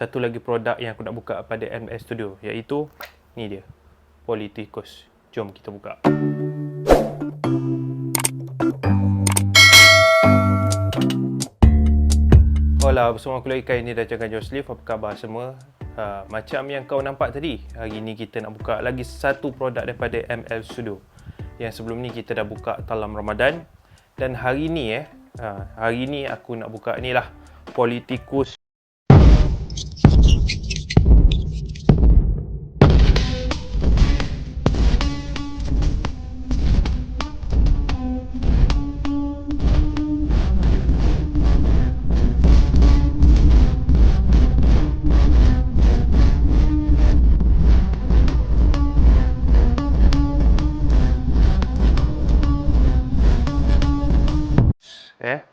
satu lagi produk yang aku nak buka pada MS Studio, iaitu ni dia, Politikus. Jom kita buka. Hola, bersama aku lagi kali ni dah cakap Joslif. Apa khabar semua? Macam yang kau nampak tadi, hari ni kita nak buka lagi satu produk daripada ML Studio. Yang sebelum ni kita dah buka Talam Ramadan. Dan hari ni aku nak buka ni lah, Politikus.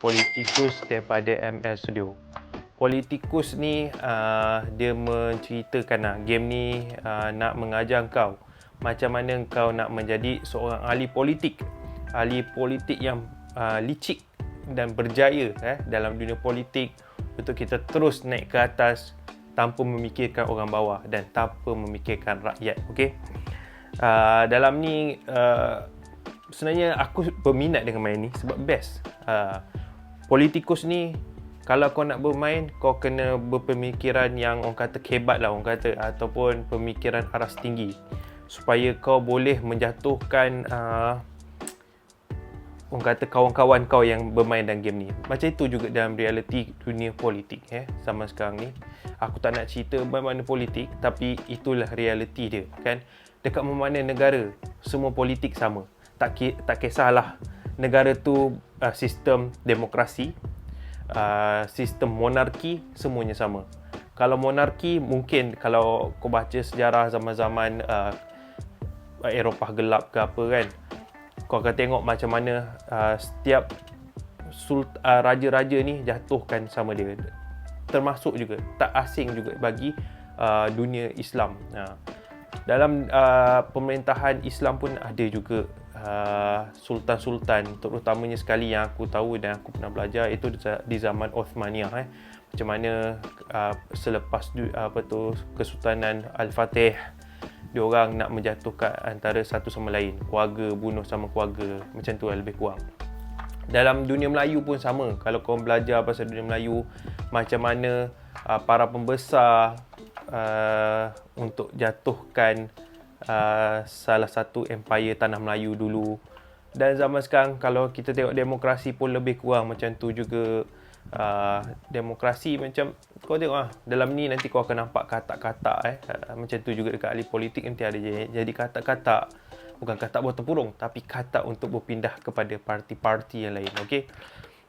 Politikus daripada ML Studio. Politikus ni dia menceritakan game ni nak mengajar kau macam mana kau nak menjadi seorang ahli politik yang licik dan berjaya dalam dunia politik, untuk kita terus naik ke atas tanpa memikirkan orang bawah dan tanpa memikirkan rakyat. Okey. Dalam ni sebenarnya aku berminat dengan main ni sebab best. Politikus ni, kalau kau nak bermain, kau kena berpemikiran yang orang kata hebat lah, orang kata, ataupun pemikiran aras tinggi, supaya kau boleh menjatuhkan orang kata kawan-kawan kau yang bermain dalam game ni. Macam itu juga dalam realiti dunia politik zaman sekarang ni. Aku tak nak cerita bagaimana politik, tapi itulah realiti dia kan. Dekat mana negara, semua politik sama. Tak kisahlah negara tu sistem demokrasi, sistem monarki, semuanya sama. Kalau monarki, mungkin kalau kau baca sejarah zaman-zaman Eropah gelap ke apa kan, kau akan tengok macam mana setiap raja-raja ni jatuhkan sama dia. Termasuk juga, tak asing juga bagi dunia Islam. Dalam pemerintahan Islam pun ada juga sultan-sultan, terutamanya sekali yang aku tahu dan aku pernah belajar, itu di zaman Uthmaniyah. Macam mana selepas Kesultanan Al-Fatih, diorang nak menjatuhkan antara satu sama lain, keluarga bunuh sama keluarga, macam tu lebih kurang. Dalam dunia Melayu pun sama. Kalau kau belajar pasal dunia Melayu, macam mana para pembesar untuk jatuhkan salah satu empire tanah Melayu dulu. Dan zaman sekarang kalau kita tengok demokrasi pun lebih kurang macam tu juga. Demokrasi macam kau tengok dalam ni nanti kau akan nampak katak-katak macam tu juga dekat ahli politik nanti ada jadi katak-katak, bukan katak buat tempurung, tapi katak untuk berpindah kepada parti-parti yang lain. Okey.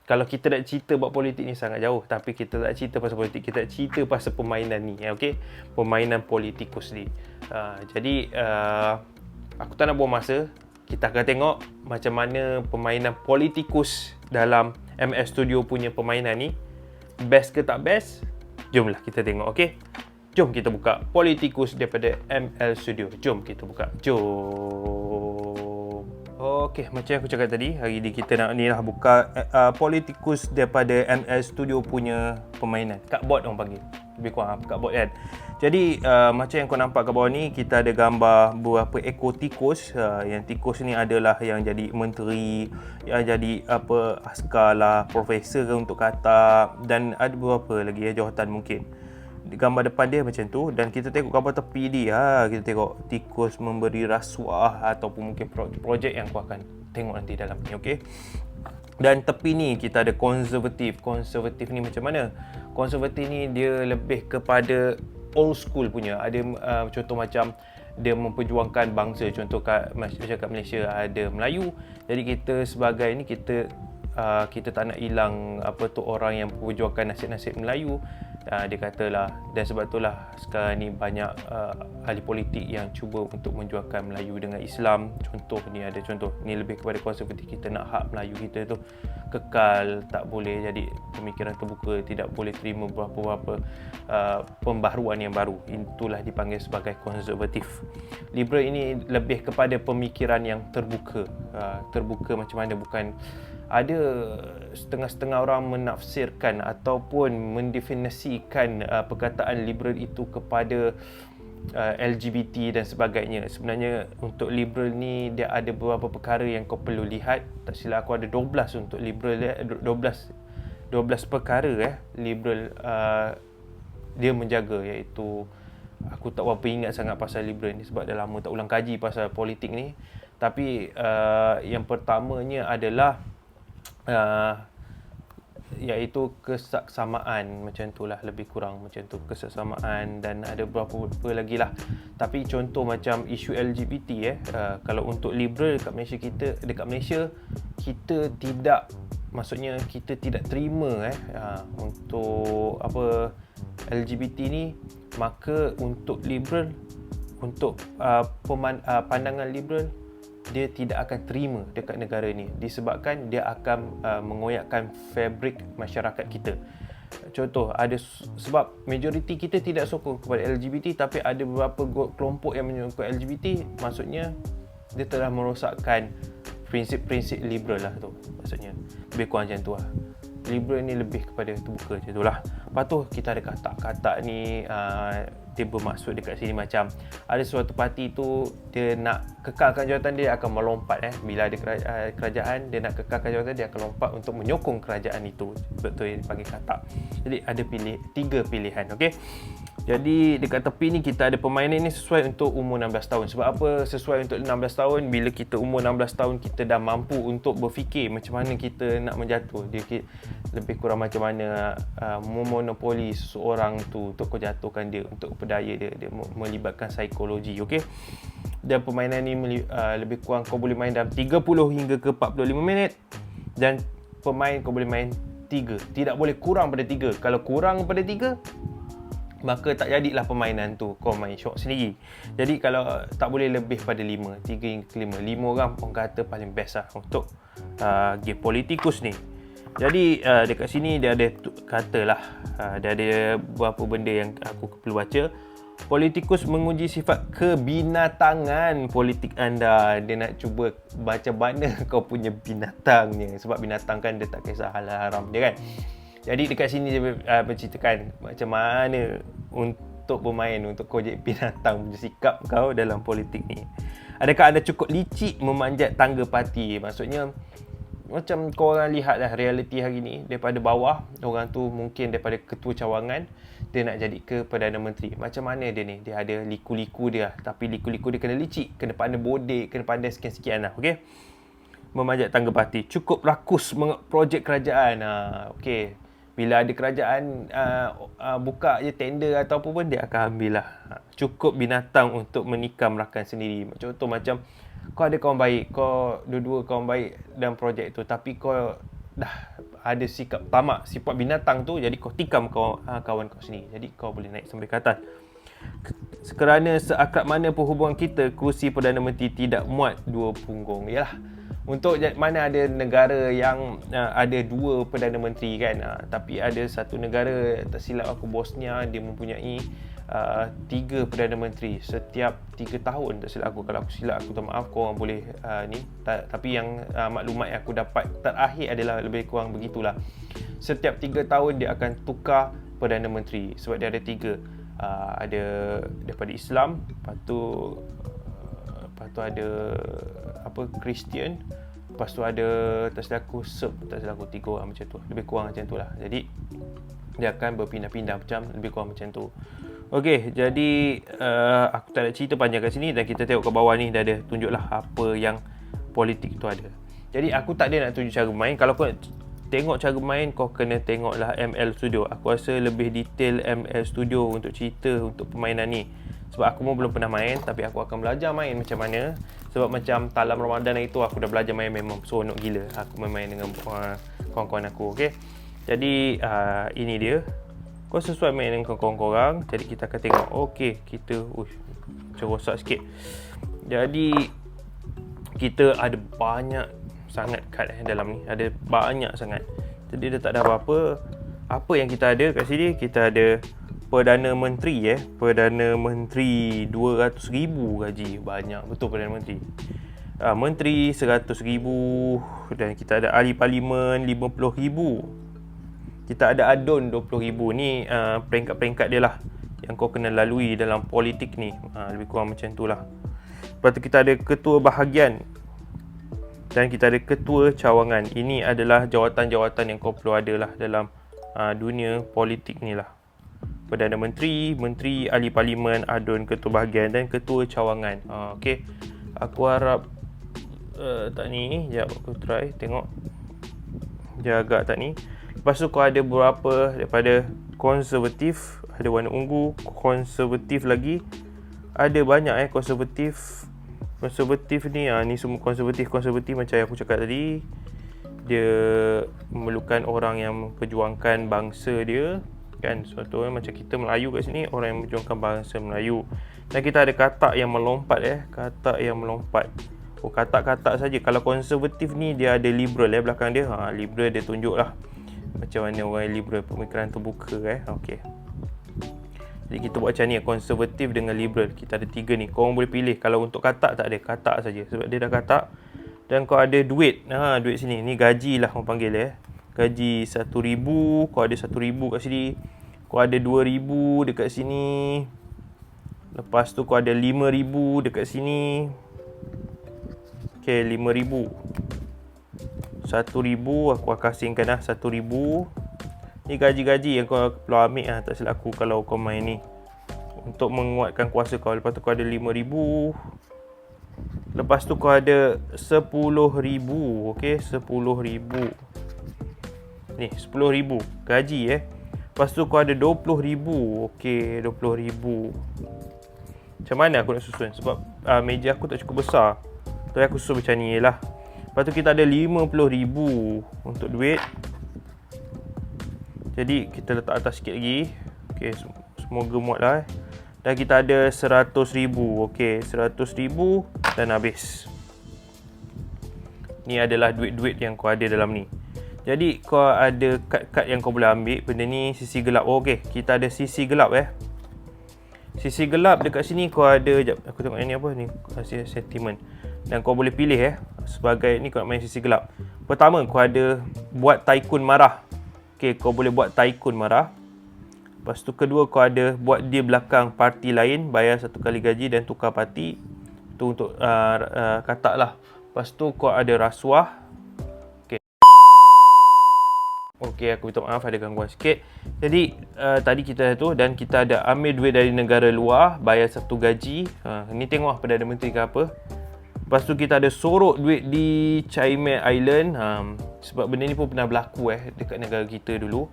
Kalau kita nak cerita buat politik ni sangat jauh, tapi kita tak cerita pasal politik, kita cerita pasal permainan ni, okey? Permainan politikus ni. Jadi aku tak nak buang masa. Kita akan tengok macam mana permainan politikus dalam MS Studio punya permainan ni. Best ke tak best? Jomlah kita tengok, okey? Jom kita buka Politikus daripada ML Studio. Jom kita buka. Jom. Okey, macam aku cakap tadi, hari ni kita nak buka Politikus daripada ML Studio punya permainan. Cardboard orang panggil. Lebih kurang cardboard kan. Jadi macam yang kau nampak kat bawah ni, kita ada gambar beberapa ekor tikus. Yang tikus ni adalah yang jadi menteri, yang jadi askar lah, profesor untuk kata, dan ada beberapa lagi jawatan mungkin. Gambar depan dia macam tu, dan kita tengok gambar tepi dia, kita tengok tikus memberi rasuah ataupun mungkin projek yang kau akan tengok nanti dalam ni, okey. Dan tepi ni kita ada konservatif. Konservatif ni macam mana? Konservatif ni dia lebih kepada old school punya. Ada contoh macam dia memperjuangkan bangsa. Contoh kat Malaysia ada Melayu. Jadi kita sebagai ni kita tak nak hilang orang yang memperjuangkan nasib-nasib Melayu. Dia katalah, dan sebab itulah sekarang ni banyak ahli politik yang cuba untuk menjualkan Melayu dengan Islam. Contoh ni ada contoh ni lebih kepada konservatif. Kita nak hak Melayu kita tu kekal, tak boleh jadi pemikiran terbuka, tidak boleh terima beberapa pembaharuan yang baru. Itulah dipanggil sebagai konservatif. Liberal ini lebih kepada pemikiran yang terbuka. Terbuka macam mana, bukan ada setengah-setengah orang menafsirkan ataupun mendefinisikan perkataan liberal itu kepada LGBT dan sebagainya. Sebenarnya untuk liberal ni dia ada beberapa perkara yang kau perlu lihat. Tak silap aku ada 12 untuk liberal, 12 perkara liberal dia menjaga, iaitu aku tak berapa ingat sangat pasal liberal ni sebab dah lama tak ulang kaji pasal politik ni. Tapi yang pertamanya adalah iaitu kesaksamaan, macam itulah, lebih kurang macam tu, kesaksamaan, dan ada beberapa lagi lah. Tapi contoh macam isu LGBT kalau untuk liberal dekat Malaysia kita tidak, maksudnya kita tidak terima untuk apa LGBT ni. Maka untuk liberal, untuk pandangan liberal, dia tidak akan terima dekat negara ni disebabkan dia akan mengoyakkan fabrik masyarakat kita. Contoh, ada sebab majoriti kita tidak sokong kepada LGBT, tapi ada beberapa kelompok yang menyokong LGBT, maksudnya dia telah merosakkan prinsip-prinsip liberal lah tu. Maksudnya lebih kurang macam tu lah. Liberal ni lebih kepada terbuka macam tu lah. Lepas tu kita ada kata-kata ni dia bermaksud dekat sini macam ada suatu parti tu dia nak kekalkan jawatan dia akan melompat bila ada kerajaan dia nak kekalkan jawatan dia akan lompat untuk menyokong kerajaan itu. Betul yang dipanggil kata. Jadi ada tiga pilihan, okey. Jadi dekat tepi ni kita ada permainan ni sesuai untuk umur 16 tahun. Sebab apa sesuai untuk 16 tahun? Bila kita umur 16 tahun kita dah mampu untuk berfikir macam mana kita nak menjatuh. Dia lebih kurang macam mana memonopoli seseorang tu untuk kau jatuhkan dia, untuk berdaya dia melibatkan psikologi, okey. Dan permainan ni lebih kurang kau boleh main dalam 30 hingga ke 45 minit, dan pemain kau boleh main 3, tidak boleh kurang pada 3. Kalau kurang pada 3 maka tak jadilah permainan tu, kau main syok sendiri. Jadi kalau tak boleh lebih pada 5, 3 hingga ke 5 orang orang kata paling best lah untuk game Politikus ni. Jadi dekat sini dia ada katalah dia ada beberapa benda yang aku perlu baca. Politikus menguji sifat kebinatangan politik anda. Dia nak cuba baca mana kau punya binatangnya, sebab binatang kan dia tak kisah halal haram dia kan. Jadi dekat sini dia menceritakan macam mana untuk bermain, untuk kau jadi binatang punya sikap kau dalam politik ni. Adakah anda cukup licik memanjat tangga parti? Maksudnya macam kau orang lihat lah realiti hari ni, daripada bawah, orang tu mungkin daripada ketua cawangan, dia nak jadi ke Perdana Menteri. Macam mana dia ni? Dia ada liku-liku dia. Tapi liku-liku dia kena licik, kena pandai bodek, kena pandai sekian-sekian lah. Okay? Memanjat tangga parti. Cukup rakus projek kerajaan. Okay. Bila ada kerajaan buka je tender atau apa pun, dia akan ambil lah. Cukup binatang untuk menikam rakan sendiri. Contoh macam kau ada kawan baik, kau dua-dua kawan baik dalam projek tu, tapi kau dah ada sikap tamak, sifat binatang tu, jadi kau tikam kawan kau sendiri. Jadi kau boleh naik sampai ke atas. Kerana seakrab mana perhubungan kita, kursi Perdana Menteri tidak muat dua punggung. Yalah, untuk mana ada negara yang ada dua Perdana Menteri kan, tapi ada satu negara, tak silap aku, Bosnia, dia mempunyai 3 Perdana Menteri setiap 3 tahun, tak silap aku. Kalau aku silap, aku tak maaf, korang boleh tapi yang maklumat yang aku dapat terakhir adalah lebih kurang begitulah. Setiap 3 tahun dia akan tukar Perdana Menteri, sebab dia ada 3. Ada daripada Islam, lepas tu ada Kristian, lepas tu ada tak silap aku Serb, tak silap aku 3 orang macam tu, lebih kurang macam tu lah. Jadi dia akan berpindah-pindah macam lebih kurang macam tu. Okey, jadi aku tak nak cerita panjang kat sini, dan kita tengok ke bawah ni dah ada tunjuklah apa yang politik tu ada. Jadi aku tak ada nak tunjuk cara main. Kalau kau tengok cara main, kau kena tengoklah ML Studio. Aku rasa lebih detail ML Studio untuk cerita untuk permainan ni. Sebab aku pun belum pernah main, tapi aku akan belajar main macam mana. Sebab macam Talam Ramadan itu aku dah belajar main, memang seronok gila. Aku main dengan kawan-kawan aku, okey. Jadi ini dia. Kau sesuai main dengan kawan-kawan korang. Jadi kita akan tengok. Okey, kita macam rosak sikit. Jadi kita ada banyak sangat kad dalam ni. Ada banyak sangat. Jadi dia tak ada apa-apa. Apa yang kita ada kat sini, kita ada Perdana Menteri Perdana Menteri 200,000 gaji. Banyak betul Perdana Menteri. menteri 100,000 dan kita ada ahli parlimen 50,000. Kita ada adun 20,000. Ni peringkat-peringkat dia lah yang kau kena lalui dalam politik ni. Lebih kurang macam tu lah. Lepas tu kita ada ketua bahagian dan kita ada ketua cawangan. Ini adalah jawatan-jawatan yang kau perlu ada lah dalam dunia politik ni lah. Perdana Menteri, Menteri, Ahli Parlimen, adun, ketua bahagian dan ketua cawangan. Okay. Aku harap tak ni. Sekejap aku try tengok. Jaga tak ni. Lepas tu kau ada beberapa daripada konservatif, ada warna ungu, konservatif lagi. Ada banyak konservatif. Konservatif ni ni semua konservatif macam yang aku cakap tadi. Dia memerlukan orang yang memperjuangkan bangsa dia kan. Contohnya macam kita Melayu kat sini, orang yang memperjuangkan bangsa Melayu. Dan kita ada katak yang melompat katak yang melompat. Katak-katak saja. Kalau konservatif ni dia ada liberal belakang dia. Liberal dia tunjuk lah macam mana orang liberal, pemikiran terbuka Okey. Jadi kita buat macam ni, konservatif dengan liberal. Kita ada 3 ni. Korang boleh pilih. Kalau untuk katak tak ada, katak saja sebab dia dah katak. Dan kau ada duit. Duit sini. Ni gaji lah orang panggil Gaji 1,000. Kau ada 1,000 kat sini. Kau ada 2,000 dekat sini. Lepas tu kau ada 5,000 dekat sini. Okey, 5,000. 1,000 aku akan asingkan 1,000. Ni gaji-gaji yang kau perlu ambil tak silap aku kalau kau main ni. Untuk menguatkan kuasa kau. Lepas tu kau ada 5,000. Lepas tu kau ada 10,000. Okey, 10,000. Ni 10,000 gaji Lepas tu kau ada 20,000. Okey, 20,000. Macam mana aku nak susun? Sebab meja aku tak cukup besar. Jadi aku susun macam ni lah. Lepas tu kita ada 50,000 untuk duit. Jadi kita letak atas sikit lagi. Okey, semoga muat lah Dan kita ada 100,000. Okey, 100,000 dan habis. Ni adalah duit-duit yang kau ada dalam ni. Jadi kau ada kad-kad yang kau boleh ambil. Benda ni sisi gelap. Okey, kita ada sisi gelap Sisi gelap dekat sini kau ada. Sekejap, aku tengok yang ni apa ni. Sentiment. Dan kau boleh pilih sebagai ni kau nak main sisi gelap. Pertama kau ada buat tycoon marah. Okey, kau boleh buat tycoon marah. Lepas tu kedua kau ada buat dia belakang parti lain, bayar 1 kali gaji dan tukar parti. Tu untuk katak lah. Lepas tu kau ada rasuah. Okey, aku minta maaf ada gangguan sikit. Jadi tadi kita tu dan kita ada ambil duit dari negara luar, bayar 1 gaji. Ni tengok Perdana Menteri ke apa. Lepas tu kita ada sorok duit di Cayman Island. Sebab benda ni pun pernah berlaku dekat negara kita dulu.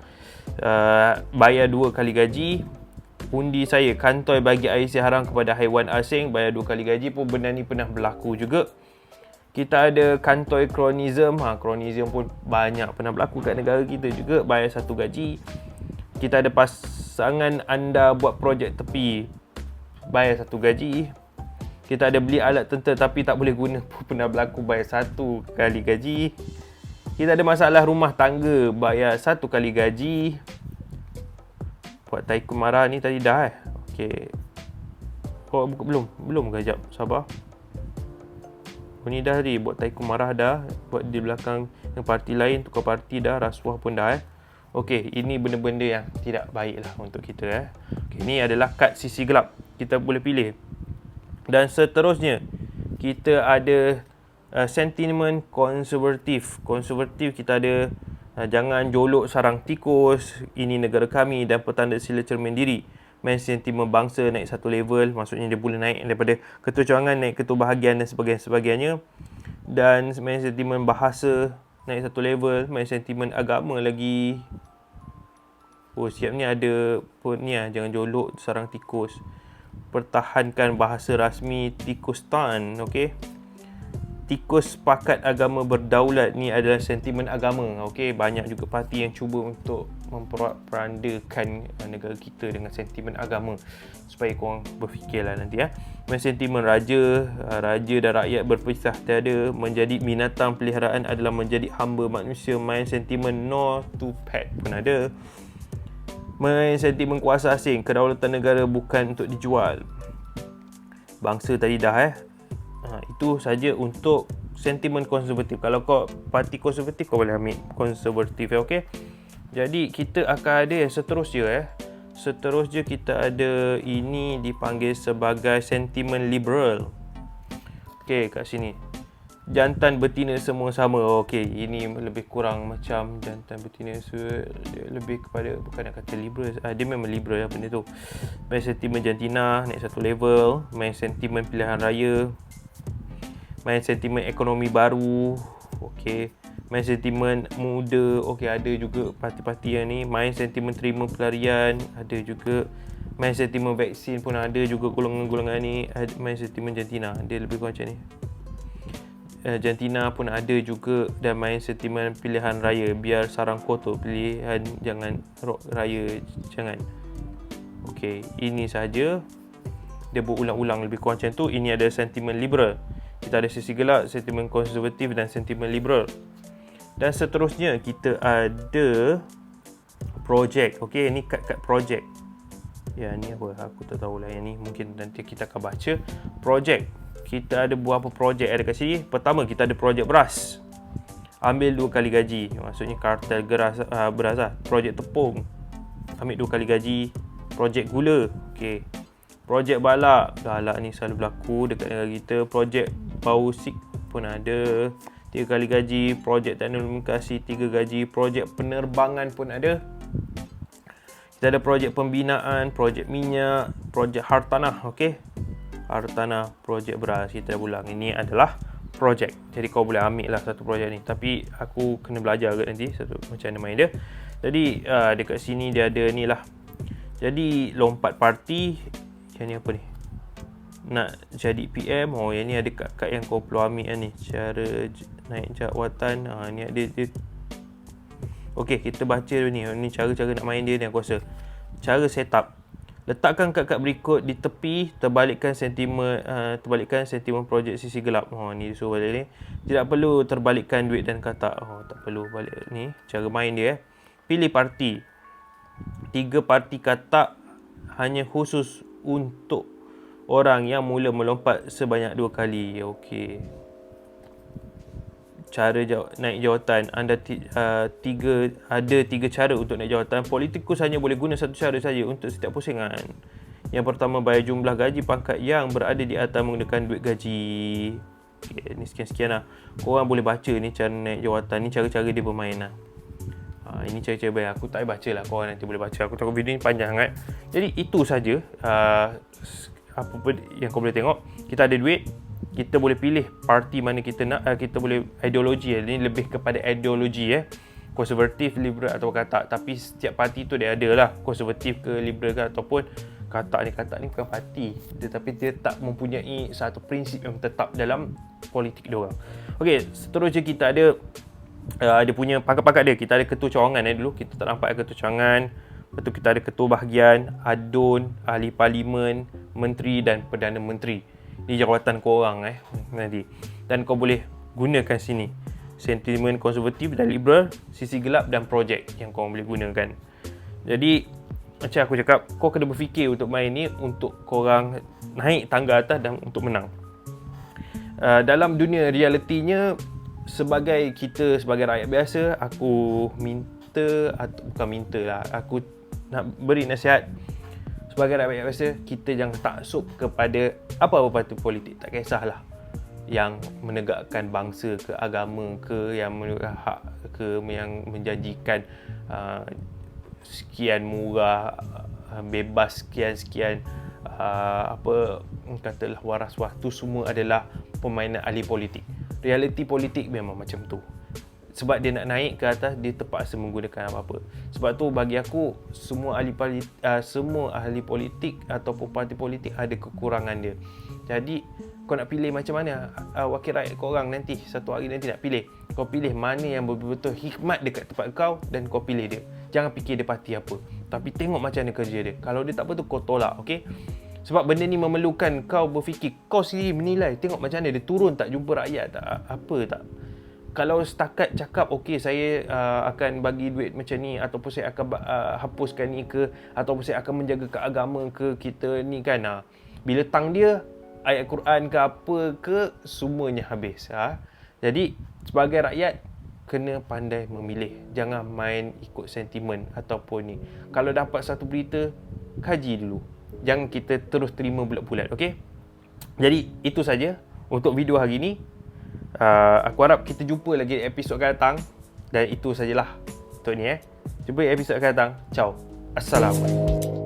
Bayar 2 kali gaji. Undi saya, kantoi bagi air haram kepada haiwan asing, bayar 2 kali gaji pun benda ni pernah berlaku juga. Kita ada kantoi kronism. Kronism pun banyak pernah berlaku kat negara kita juga, bayar 1 gaji. Kita ada pasangan anda buat projek tepi, bayar 1 gaji. Kita ada beli alat tentera tapi tak boleh guna pun pernah berlaku, bayar 1 kali gaji. Kita ada masalah rumah tangga, bayar 1 kali gaji. Buat tycoon marah ni tadi dah Okey. Kau buka belum? Belum ke? Sekejap, sabar. Ni dah tadi, buat tycoon marah dah. Buat di belakang yang parti lain, tukar parti dah. Rasuah pun dah Okey, ini benda-benda yang tidak baik lah untuk kita Okey, ni adalah kad sisi gelap. Kita boleh pilih. Dan seterusnya, kita ada sentimen konservatif. Konservatif kita ada jangan jolok sarang tikus, ini negara kami dan petanda sila cermin diri. Main sentimen bangsa naik 1 level, maksudnya dia boleh naik daripada ketua cawangan naik ketua bahagian dan sebagainya. Dan main sentimen bahasa naik 1 level, main sentimen agama lagi. Siap ni ada pun ni jangan jolok sarang tikus. Pertahankan bahasa rasmi Tikustan. Okey. Tikus sepakat agama berdaulat, ni adalah sentimen agama. Okey, banyak juga parti yang cuba untuk memperandakan negara kita dengan sentimen agama supaya korang berfikirlah nanti Main sentimen raja dan rakyat berpisah tiada, menjadi binatang peliharaan adalah menjadi hamba manusia. Main sentimen no to pet pun ada. Main sentimen kuasa asing, kedaulatan negara bukan untuk dijual. Bangsa tadi dah Itu saja untuk sentimen konservatif. Kalau kau parti konservatif, kau boleh ambil konservatif, okey. Jadi kita akan ada seterusnya. Seterusnya kita ada ini dipanggil sebagai sentimen liberal. Okey, kat sini. Jantan betina semua sama. Okey, ini lebih kurang macam jantan betina, dia lebih kepada, bukan nak kata liberal, dia memang liberal lah benda tu. Main sentimen jantina naik satu level, main sentimen pilihan raya, main sentimen ekonomi baru, okey, main sentimen muda, okey, ada juga parti-parti yang ni. Main sentimen terima pelarian, ada juga. Main sentimen vaksin pun ada juga golongan-golongan ni. Main sentimen jantina, dia lebih kurang macam ni. Jantina pun ada juga. Dan main sentimen pilihan raya, biar sarang kotor pilihan, jangan raya, jangan. Okey, ini saja. Dia berulang-ulang lebih kurang macam tu. Ini ada sentimen liberal. Kita ada sisi gelap, sentimen konservatif dan sentimen liberal. Dan seterusnya kita ada projek. Okey, ini kad-kad projek. Ya, ni apa? Aku tak tahulah yang ni. Mungkin nanti kita akan baca. Projek. Kita ada beberapa projek ada kat sini. Pertama, kita ada projek beras. Ambil 2 kali gaji. Maksudnya kartel beras lah. Projek tepung. Ambil 2 kali gaji. Projek gula. Okey. Projek balak. Balak ni selalu berlaku dekat negara kita. Projek bausik pun ada. 3 kali gaji. Projek telekomunikasi 3 gaji. Projek penerbangan pun ada. Kita ada projek pembinaan, projek minyak, projek hartanah. Okey. Hartanah, projek beras. Kita dah ulang. Ini adalah projek. Jadi kau boleh ambil lah satu projek ni. Tapi aku kena belajar ke nanti macam mana main dia. Jadi dekat sini dia ada ni lah. Jadi lompat parti. Yang ni apa ni? Nak jadi PM. Oh, yang ni ada kad yang kau perlu ambil ni. Cara naik jawatan. Ni ada dia. Okey, kita baca ni. Ni cara-cara nak main dia ni aku rasa. Cara setup. Letakkan kad-kad berikut di tepi, terbalikkan sentimen projek sisi gelap. Ni suruh balik ni. Tidak perlu terbalikkan duit dan katak. Tak perlu balik ni. Cara main dia. Pilih parti. 3 parti katak hanya khusus untuk orang yang mula melompat sebanyak 2 kali. Okey. Cara naik jawatan. Ada 3 cara untuk naik jawatan. Politikus hanya boleh guna satu cara saja untuk setiap pusingan. Yang pertama, bayar jumlah gaji pangkat yang berada di atas menggunakan duit gaji. Okay, ni sekian-sekian lah. Korang boleh baca ni cara naik jawatan. Ni cara-cara dia bermain lah. Ini cara-cara bayar. Aku tak baca lah. Korang nanti boleh baca. Aku takut video ni panjang sangat. Jadi itu saja apa yang kau boleh tengok. Kita ada duit. Kita boleh pilih parti mana kita nak. Kita boleh ideologi. Ini lebih kepada ideologi konservatif, liberal atau katak. Tapi setiap parti tu dia ada lah. Konservatif ke liberal ke ataupun katak ni bukan parti. Tetapi dia tak mempunyai satu prinsip yang tetap dalam politik dia orang. Okey, seterusnya kita ada dia punya pangkat-pangkat dia. Kita ada ketua cawangan dulu. Kita tak nampak ketua cawangan. Lepas tu kita ada ketua bahagian, adun, ahli parlimen, menteri dan perdana menteri. Ni jawatan korang nanti. Dan kau boleh gunakan sini. Sentimen konservatif dan liberal, sisi gelap dan projek yang kau boleh gunakan. Jadi macam aku cakap, kau kena berfikir untuk main ni untuk korang naik tangga atas dan untuk menang. Dalam dunia realitinya, sebagai rakyat biasa, aku aku nak beri nasihat. Sebagai rakyat biasa, kita jangan taksub kepada apa-apa parti politik. Tak kisahlah yang menegakkan bangsa ke, agama ke, yang menegakkan hak ke, yang menjanjikan sekian murah, bebas sekian-sekian, katalah waras waktu, semua adalah permainan ahli politik. Realiti politik memang macam tu. Sebab dia nak naik ke atas, dia terpaksa menggunakan apa-apa. Sebab tu bagi aku, semua ahli politik ataupun parti politik ada kekurangan dia. Jadi kau nak pilih macam mana wakil rakyat korang nanti, satu hari nanti nak pilih. Kau pilih mana yang betul-betul hikmat dekat tempat kau dan kau pilih dia. Jangan fikir dia parti apa, tapi tengok macam mana kerja dia. Kalau dia tak betul, kau tolak, okey? Sebab benda ni memerlukan kau berfikir, kau sendiri menilai. Tengok macam mana dia turun tak, jumpa rakyat tak, apa tak. Kalau setakat cakap okey saya akan bagi duit macam ni, ataupun saya akan hapuskan ni ke, ataupun saya akan menjaga keagama ke, kita ni kan bila tang dia ayat Quran ke apa ke, semuanya habis. Jadi sebagai rakyat kena pandai memilih. Jangan main ikut sentimen ataupun ni. Kalau dapat satu berita, kaji dulu. Jangan kita terus terima bulat-bulat, okey? Jadi itu saja untuk video hari ni. Aku harap kita jumpa lagi episod akan datang. Dan itu sajalah untuk ni. Jumpa episod akan datang. Ciao. Assalamualaikum.